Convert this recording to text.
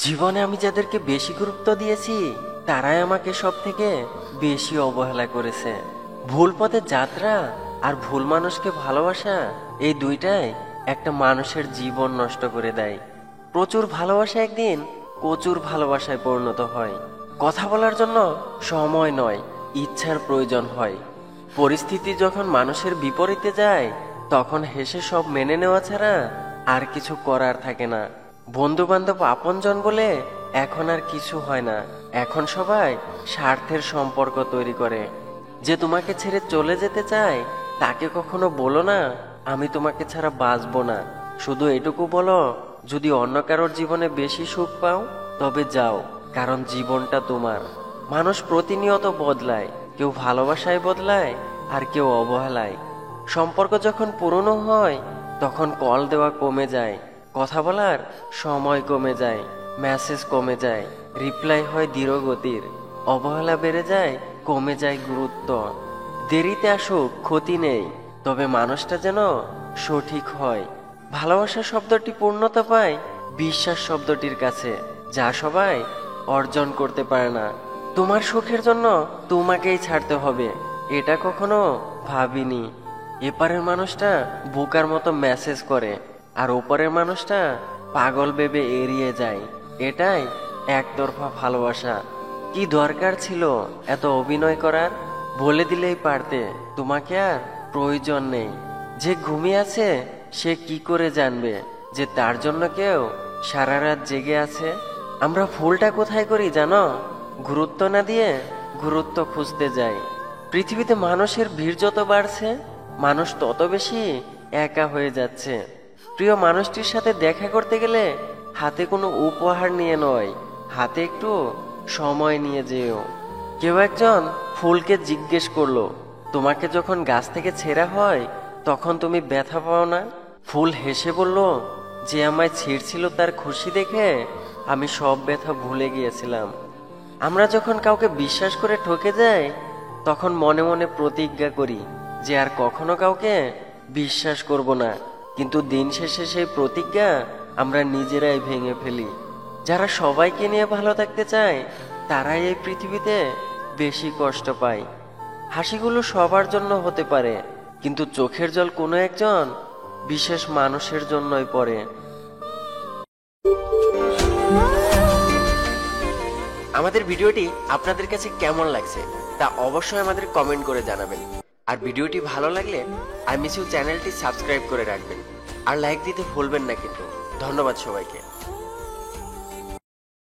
জীবনে আমি যাদেরকে বেশি গুরুত্ব দিয়েছি তারাই আমাকে সব থেকে বেশি অবহেলা করেছে। ভুল পথে যাত্রা আর ভুল মানুষকে ভালোবাসা, এই দুইটাই একটা মানুষের জীবন নষ্ট করে দেয়। প্রচুর ভালোবাসা একদিন প্রচুর ভালোবাসায় পরিণত হয়। কথা বলার জন্য সময় নয়, ইচ্ছার প্রয়োজন হয়। পরিস্থিতি যখন মানুষের বিপরীতে যায় তখন হেসে সব মেনে নেওয়া ছাড়া আর কিছু করার থাকে না। বন্ধু বান্ধব আপনজন বলে এখন আর কিছু হয় না। এখন সবাই স্বার্থের সম্পর্ক তৈরি করে। যে তোমাকে ছেড়ে চলে যেতে চায় তাকে কখনো বলো না আমি তোমাকে ছাড়া বাঁচবো না। শুধু এটুকু বলো, যদি অন্য কারোর জীবনে বেশি সুখ পাও তবে যাও, কারণ জীবনটা তোমার। মানুষ প্রতিনিয়ত বদলায়, কেউ ভালোবাসায় বদলায় আর কেউ অবহেলায়। সম্পর্ক যখন পুরনো হয় তখন কল দেওয়া কমে যায়, কথা বলার সময় কমে যায়, মেসেজ কমে যায়, রিপ্লাই হয় ধীরগতির, অবহেলা বেড়ে যায়, কমে যায় গুরুত্ব। দেরিতে আসুক ক্ষতি নেই, তবে মানুষটা যেন সঠিক হয়। ভালোবাসা শব্দটি পূর্ণতা পায় বিশ্বাস শব্দটির কাছে, যা সবাই অর্জন করতে পারে না। তোমার সুখের জন্য তোমাকেই ছাড়তে হবে, এটা কখনো ভাবিনি। এপারের মানুষটা বোকার মতো মেসেজ করে আর ওপারের মানুষটা পাগল ভেবে এড়িয়ে যায়। এটাই একতরফা ভালোবাসা। কি দরকার ছিল এত অভিনয় করার? বলে দিলেই পারতে তোমাকে আর প্রয়োজন নেই। যে ঘুমিয়ে আছে সে কি করে জানবে যে তার জন্য কেউ সারা রাত জেগে আছে? আমরা ভুলটা কোথায় করি জানো? গুরুত্ব না দিয়ে গুরুত্ব খুঁজতে যাই। পৃথিবীতে মানুষের ভিড় যত বাড়ছে মানুষ তত বেশি একা হয়ে যাচ্ছে। প্রিয় মানুষটির সাথে দেখা করতে গেলে হাতে কোনো উপহার নিয়ে নয়, হাতে একটু সময় নিয়ে যেও। কেউ একজন ফুলকে জিজ্ঞেস করলো, তোমাকে যখন গাছ থেকে ছেঁড়া হয় তখন তুমি ব্যথা পাও না? ফুল হেসে বলল, যে আমায় ছিঁড়ছিল তার খুশি দেখে আমি সব ব্যথা ভুলে গিয়েছিলাম। আমরা যখন কাউকে বিশ্বাস করে ঠকে যাই তখন মনে মনে প্রতিজ্ঞা করি যে আর কখনো কাউকে বিশ্বাস করব না, কিন্তু দিন শেষে সেই প্রতিজ্ঞা আমরা নিজেরাই ভেঙে ফেলি। যারা সবাইকে নিয়ে ভালো থাকতে চায় তারাই এই পৃথিবীতে বেশি কষ্ট পায়। হাসিগুলো সবার জন্য হতে পারে, কিন্তু চোখের জল কোনো একজন বিশেষ মানুষের জন্যই পড়ে। আমাদের ভিডিওটি আপনাদের কাছে কেমন লাগছে তা অবশ্যই আমাদের কমেন্ট করে জানাবেন। আর ভিডিওটি ভালো লাগলে আই মিস ইউ চ্যানেলটি সাবস্ক্রাইব করে রাখবেন আর লাইক দিতে ভুলবেন না কিন্তু। ধন্যবাদ সবাইকে।